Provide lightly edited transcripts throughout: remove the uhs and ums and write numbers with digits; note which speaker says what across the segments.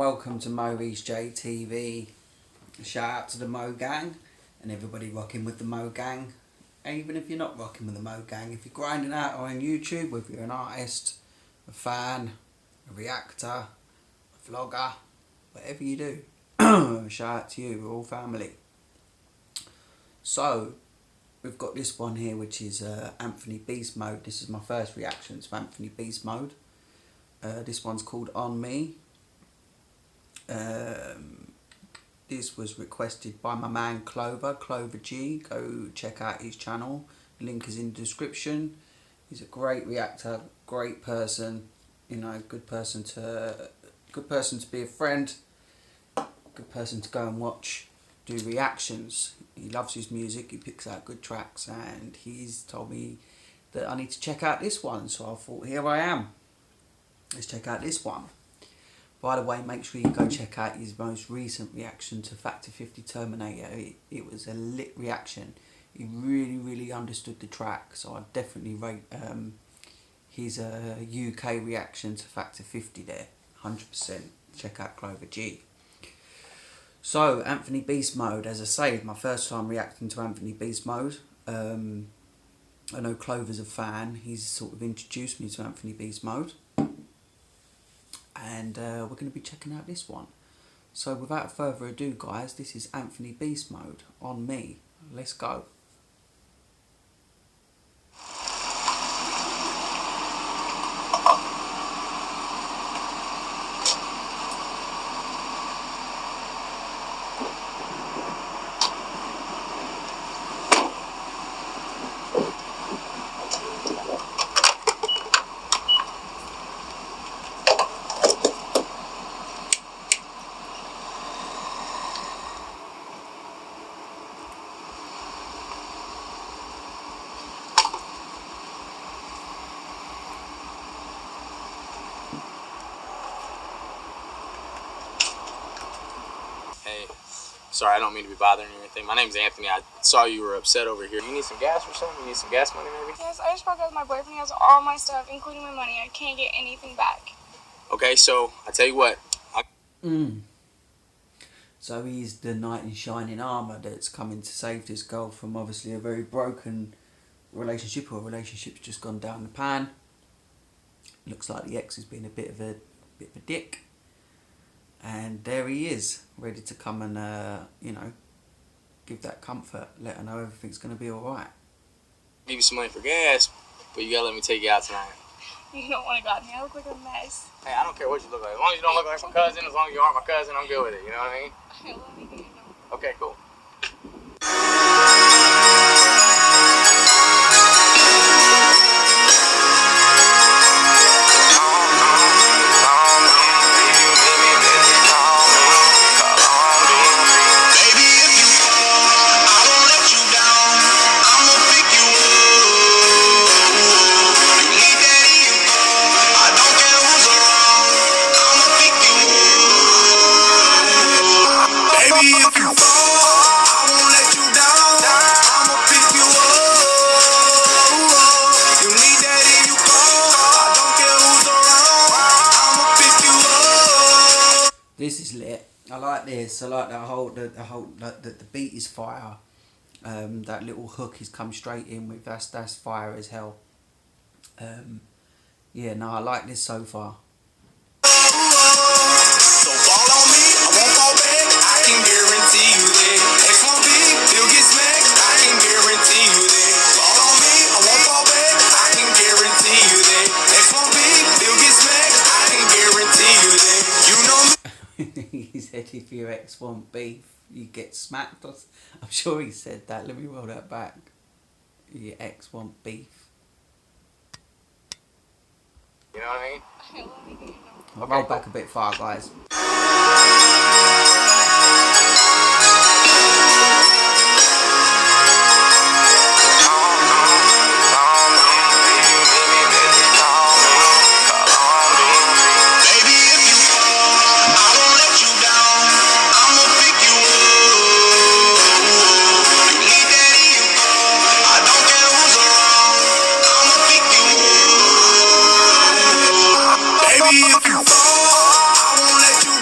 Speaker 1: welcome to MoReece J TV. Shout out to the MOGANG and everybody rocking with the MOGANG. Even if you're not rocking with the MOGANG, if you're grinding out on YouTube, whether you're an artist, a fan, a reactor, a vlogger, whatever you do, shout out to you, we're all family. So, we've got this one here which is Anthony Beastmode. This is my first reaction to Anthony Beastmode. This one's called On Me. This was requested by my man Clover G. Go check out his channel. The link is in the description. He's a great reactor, great person. You know, good person to be a friend. Good person to go and watch, do reactions. He loves his music. He picks out good tracks, and he's told me that I need to check out this one. So I thought, here I am. Let's check out this one. By the way, make sure you go check out his most recent reaction to Factor 50 Terminator. It was a lit reaction. He really understood the track, so I definitely rate his UK reaction to Factor 50 there, 100%. Check out Clover G. So, Anthony Beastmode, as I say, my first time reacting to Anthony Beastmode. I know Clover's a fan. He's sort of introduced me to Anthony Beastmode. And we're going to be checking out this one. So without further ado, guys, this is Anthony Beastmode On Me. Let's go.
Speaker 2: Hey, sorry, I don't mean to be bothering you or anything. My name's Anthony. I saw you were upset over here. You need some gas or something? You need some gas money maybe?
Speaker 3: Yes, I just broke up with my boyfriend. He has all my stuff, including my money. I can't get anything back.
Speaker 2: Okay, so I tell you what.
Speaker 1: So he's the knight in shining armour that's coming to save this girl from obviously a very broken relationship, or a relationship's just gone down the pan. Looks like the ex has been a bit of a dick. And there he is, ready to come and, you know, give that comfort, let her know everything's going to be alright.
Speaker 2: Give you some money for gas, but you gotta let me take you out tonight.
Speaker 3: You don't want to go out me. I look like a mess.
Speaker 2: Hey, I don't care what you look like. As long as you don't look like my cousin, as long as you aren't my cousin, I'm good with it. You know what I mean?
Speaker 3: I love you, you know.
Speaker 2: Okay, cool.
Speaker 1: This is lit. I like this. I like the beat is fire. That little hook he's come straight in with. That's fire as hell. Yeah, no, I like this so far.
Speaker 4: So fall on me, I won't fall back. I can guarantee you that. X1B, he'll get smacked. I can guarantee you that. Fall on me, I won't fall back. I can guarantee you that. X1B, he'll get smacked. I can guarantee you that. You know me.
Speaker 1: He said if your ex want beef, you get smacked. I'm sure he said that. Let me roll that back. Your ex want beef.
Speaker 2: You know what I mean?
Speaker 3: I love you, you know.
Speaker 1: I'll roll back a bit far, guys.
Speaker 4: If you fall, I won't let you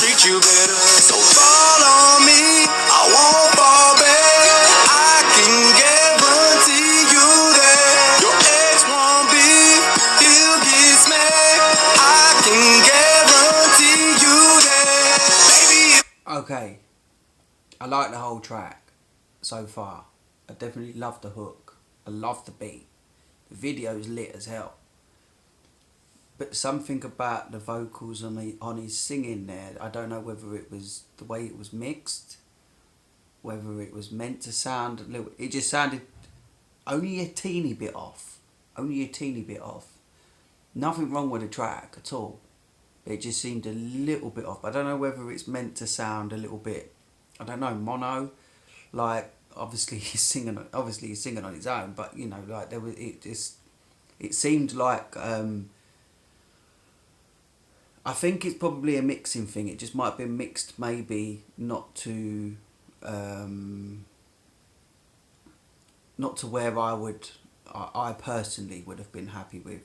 Speaker 4: treat you better. So fall on me, I won't fall back. I can guarantee you that your ex won't be, he'll get smacked. I can guarantee you that, baby.
Speaker 1: Okay, I like the whole track so far. I definitely love the hook. I love the beat. The video's lit as hell. But something about the vocals on his singing there, I don't know whether it was the way it was mixed, whether it was meant to sound a little, it just sounded only a teeny bit off. Only a teeny bit off. Nothing wrong with the track at all. It just seemed a little bit off. I don't know whether it's meant to sound a little bit, I don't know, mono. Like obviously he's singing on his own, but you know, like it seemed like I think it's probably a mixing thing. It just might have been mixed maybe not to where I personally would have been happy with.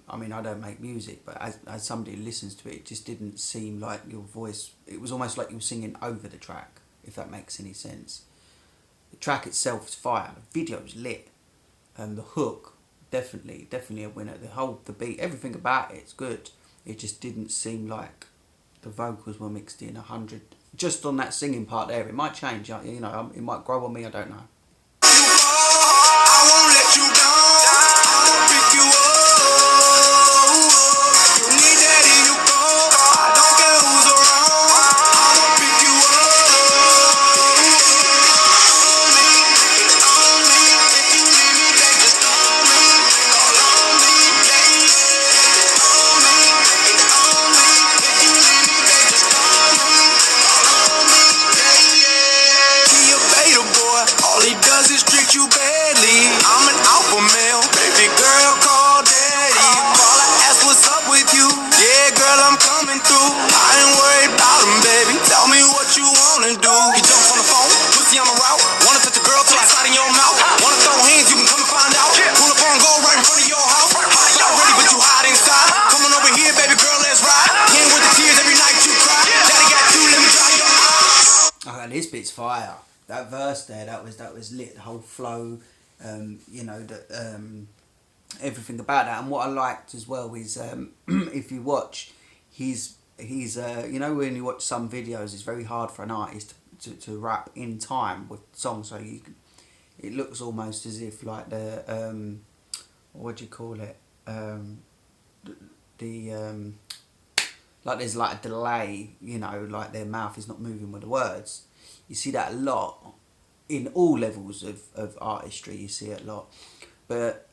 Speaker 1: I mean, I don't make music, but as somebody who listens to it, it just didn't seem like your voice, it was almost like you were singing over the track, if that makes any sense. The track itself is fire, the video is lit, and the hook, definitely a winner. The beat, everything about it's good. It just didn't seem like the vocals were mixed in 100, just on that singing part there. It might change, you know, it might grow on me, I don't know.
Speaker 4: I won't let you down. I'll pick you up. You need that in your phone. I don't care who's around. I'll pick you up. It's on me. If you need me, then just call me. Call on me, yeah. It's on me. It's on me. If you need me, then just call me. Call on me, yeah. He a beta boy. All he does is treat you badly. I'm an alpha male, baby girl, call daddy. All I ask, what's up with you? Yeah, girl, I'm coming through. I ain't worried about him, baby. Tell me what you wanna do. He jumps on the phone, pussy on the route. Wanna touch a girl till I slide in your mouth. Wanna throw hands, you can come and find out. Pull up on go right in front of your house. Hot, y'all ready, but you hide inside. Coming over here, baby girl, let's ride. Ain't worth the tears every night you cry. Daddy got you, let me dry your eyes.
Speaker 1: Okay, this bit's fire. That verse there, that was lit. The whole flow, you know, everything about that. And what I liked as well is, if you watch, he's you know, when you watch some videos, it's very hard for an artist to rap in time with songs. So it looks almost as if like the what do you call it? Like there's like a delay, you know, like their mouth is not moving with the words. You see that a lot in all levels of artistry. You see it a lot, but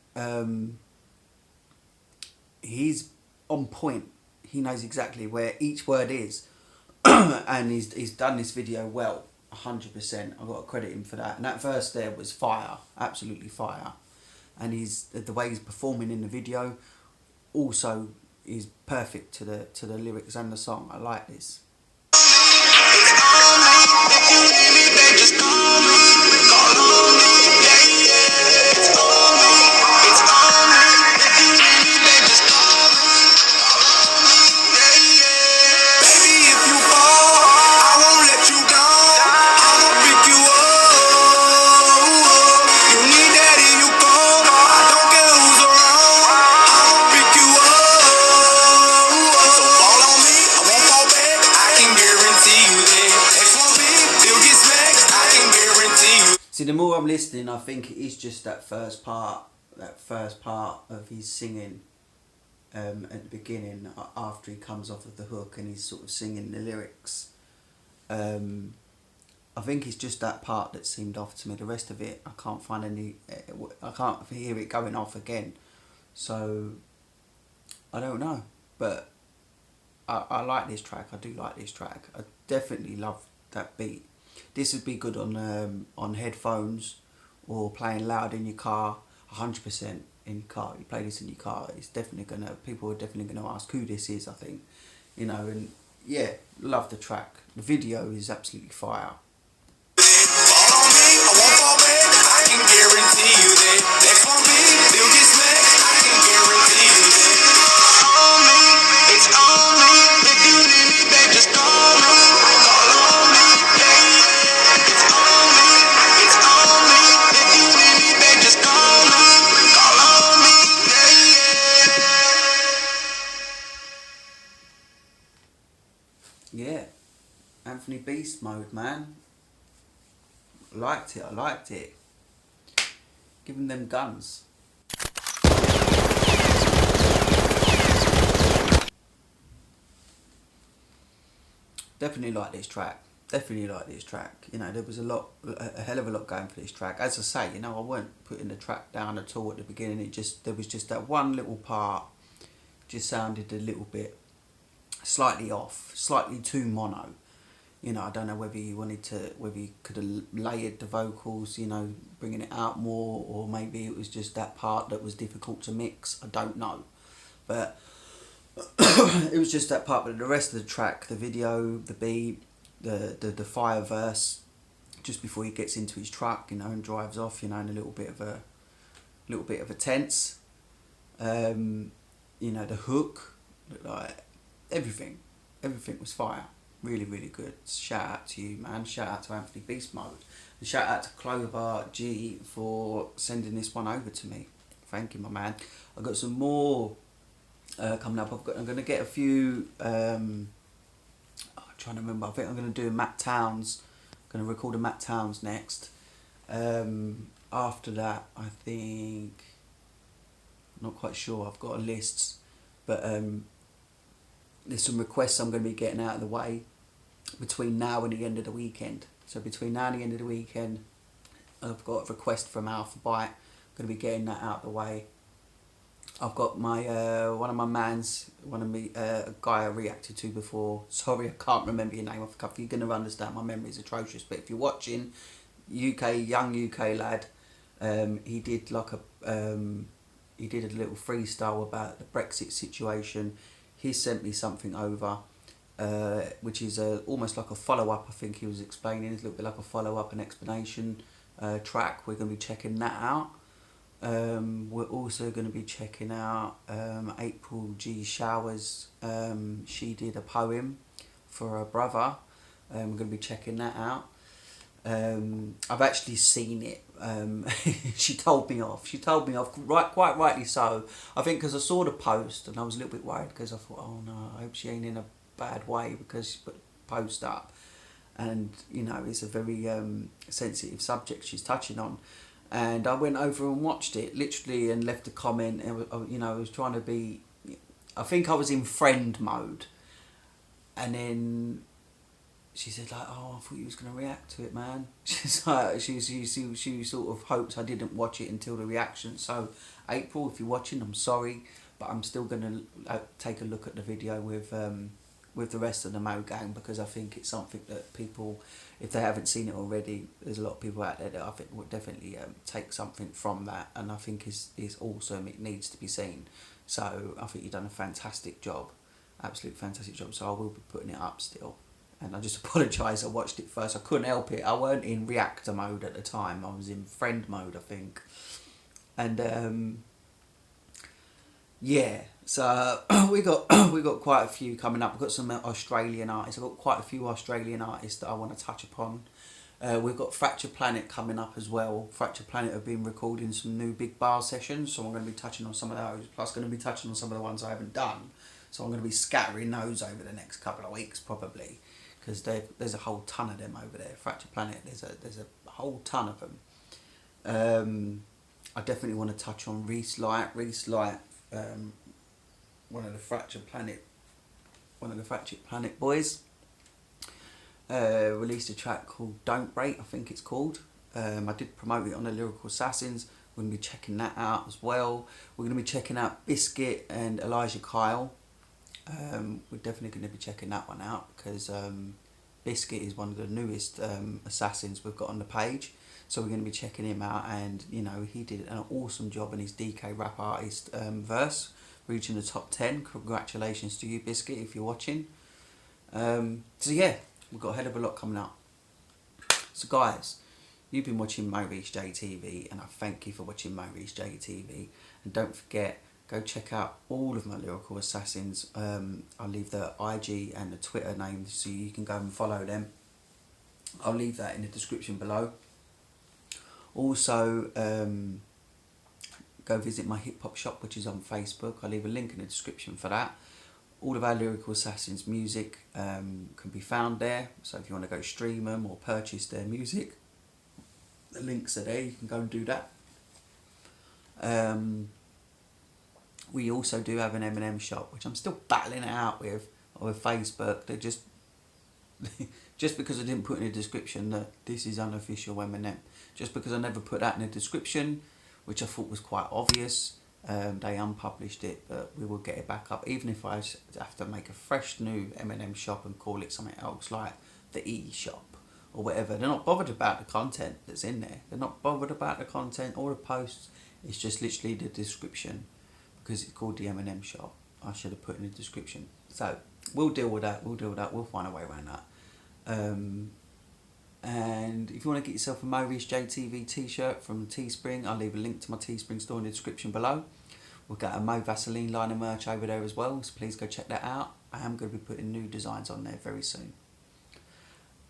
Speaker 1: he's on point. He knows exactly where each word is, and he's done this video well, 100%. I've got to credit him for that. And that verse there was fire, absolutely fire. And the way he's performing in the video also is perfect to the lyrics and the song. I like this.
Speaker 4: If you need me, then just call me. Call on me, yeah, yeah. It's on me. It's on me. If you need me, then just call me. Call on me, yeah, yeah. Baby, if you fall, I won't let you down. I'ma pick you up. You need that in your phone. I don't care who's around. I'ma pick you up. So fall on me, I won't fall back. I can guarantee you that.
Speaker 1: See, the more I'm listening, I think it is just that first part of his singing at the beginning, after he comes off of the hook and he's sort of singing the lyrics. I think it's just that part that seemed off to me. The rest of it, I can't find any, I can't hear it going off again. So, I don't know. But I like this track. I do like this track. I definitely love that beat. This would be good on headphones or playing loud in your car. 100% in your car. You play this in your car, it's definitely people are definitely gonna ask who this is. I think, you know, and yeah, love the track. The video is absolutely fire.
Speaker 4: Fall on me, I won't fall back. I can guarantee you that. Next one be, they'll get smacked. I can guarantee you that. It's on me, it's on me. If you need me, then just call.
Speaker 1: Anthony Beastmode, man. I liked it. Give him them guns. Definitely like this track. You know, there was a hell of a lot going for this track. As I say, you know, I weren't putting the track down at all at the beginning. There was just that one little part just sounded a little bit slightly off, slightly too mono. You know, I don't know whether you could have layered the vocals, you know, bringing it out more, or maybe it was just that part that was difficult to mix. I don't know, but it was just that part. But the rest of the track, the video, the beat, the fire verse, just before he gets into his truck, you know, and drives off, you know, in a little bit of a tense. You know, the hook, like everything was fire. Really, really good. Shout out to you, man. Shout out to Anthony Beastmode. And shout out to Clover G for sending this one over to me. Thank you, my man. I've got some more coming up. I'm going to get a few. I'm trying to remember. I think I'm going to do a Matt Towns. I'm going to record a Matt Towns next. After that, I think. I'm not quite sure. I've got a list, but there's some requests I'm going to be getting out of the way between now and the end of the weekend. So between now and the end of the weekend, I've got a request from Alphabyte. I'm going to be getting that out of the way. I've got my a guy I reacted to before. Sorry, I can't remember your name off the cuff. You're going to understand. My memory's atrocious. But if you're watching, young UK lad, he did like he did a little freestyle about the Brexit situation. He sent me something over, which is almost like a follow-up. I think he was explaining. It's a little bit like a follow-up, an explanation track. We're going to be checking that out. We're also going to be checking out April G Showers. She did a poem for her brother. We're going to be checking that out. I've actually seen it. She told me off. Quite rightly so. I think because I saw the post and I was a little bit worried, because I thought, oh no, I hope she ain't in a bad way because she put the post up. And, you know, it's a very sensitive subject she's touching on. And I went over and watched it, literally, and left a comment. And, you know, I was trying to be... I think I was in friend mode. And then... she said, like, oh, I thought you was going to react to it, man. She's like, she sort of hoped I didn't watch it until the reaction. So, April, if you're watching, I'm sorry, but I'm still going to take a look at the video with the rest of the MOGANG, because I think it's something that people, if they haven't seen it already, there's a lot of people out there that I think would definitely take something from that, and I think is awesome. It needs to be seen. So, I think you've done a fantastic job, absolute fantastic job. So, I will be putting it up still. And I just apologise, I watched it first. I couldn't help it. I weren't in reactor mode at the time. I was in friend mode, I think. And yeah, so we got quite a few coming up. We've got some Australian artists. I've got quite a few Australian artists that I want to touch upon. We've got Fraktured Planet coming up as well. Fraktured Planet have been recording some new big bar sessions, so I'm going to be touching on some of those. Plus, going to be touching on some of the ones I haven't done. So I'm going to be scattering those over the next couple of weeks, probably. Because there's a whole ton of them over there. Fraktured Planet, there's a whole ton of them. I definitely want to touch on Wyte. Wyte, one of the Fraktured Planet boys, released a track called Don't Break, I think it's called. I did promote it on the Lyrical Assassins. We're going to be checking that out as well. We're going to be checking out Biscuit and Elijah Kyle. We're definitely going to be checking that one out, because Biscuit is one of the newest assassins we've got on the page, so we're going to be checking him out. And you know, he did an awesome job in his DK Rap Artist verse, reaching the top 10. Congratulations to you, Biscuit, if you're watching. So yeah, we've got a hell of a lot coming up. So guys, you've been watching MoReece J TV, and I thank you for watching MoReece J TV. And don't forget, go check out all of my Lyrical Assassins. I'll leave the IG and the Twitter names so you can go and follow them. I'll leave that in the description below. Also, go visit my hip hop shop, which is on Facebook. I'll leave a link in the description for that. All of our Lyrical Assassins music can be found there. So if you want to go stream them or purchase their music, the links are there. You can go and do that. We also do have an Eminem shop, which I'm still battling it out with Facebook. They're just because I didn't put in a description that this is unofficial Eminem, just because I never put that in a description, which I thought was quite obvious, they unpublished it, but we will get it back up, even if I have to make a fresh new Eminem shop and call it something else like the E shop or whatever. They're not bothered about the content that's in there. They're not bothered about the content or the posts. It's just literally the description, because it's called the Eminem shop. I should have put in the description. So we'll deal with that. We'll find a way around that. And if you want to get yourself a MoReece J TV t-shirt from Teespring, I'll leave a link to my Teespring store in the description below. We've got a Mo Vaseline line of merch over there as well, so please go check that out. I am going to be putting new designs on there very soon.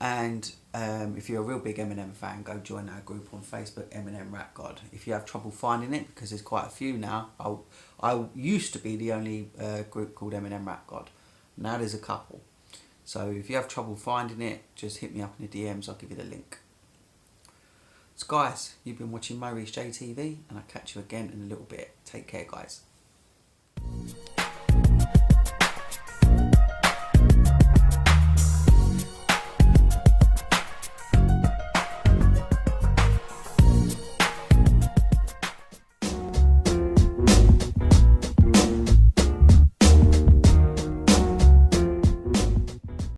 Speaker 1: And if you're a real big Eminem fan, go join our group on Facebook, Eminem Rap God. If you have trouble finding it, because there's quite a few now, I used to be the only group called Eminem Rap God. Now there's a couple. So if you have trouble finding it, just hit me up in the DMs, I'll give you the link. So guys, you've been watching MoReece J TV, and I'll catch you again in a little bit. Take care, guys.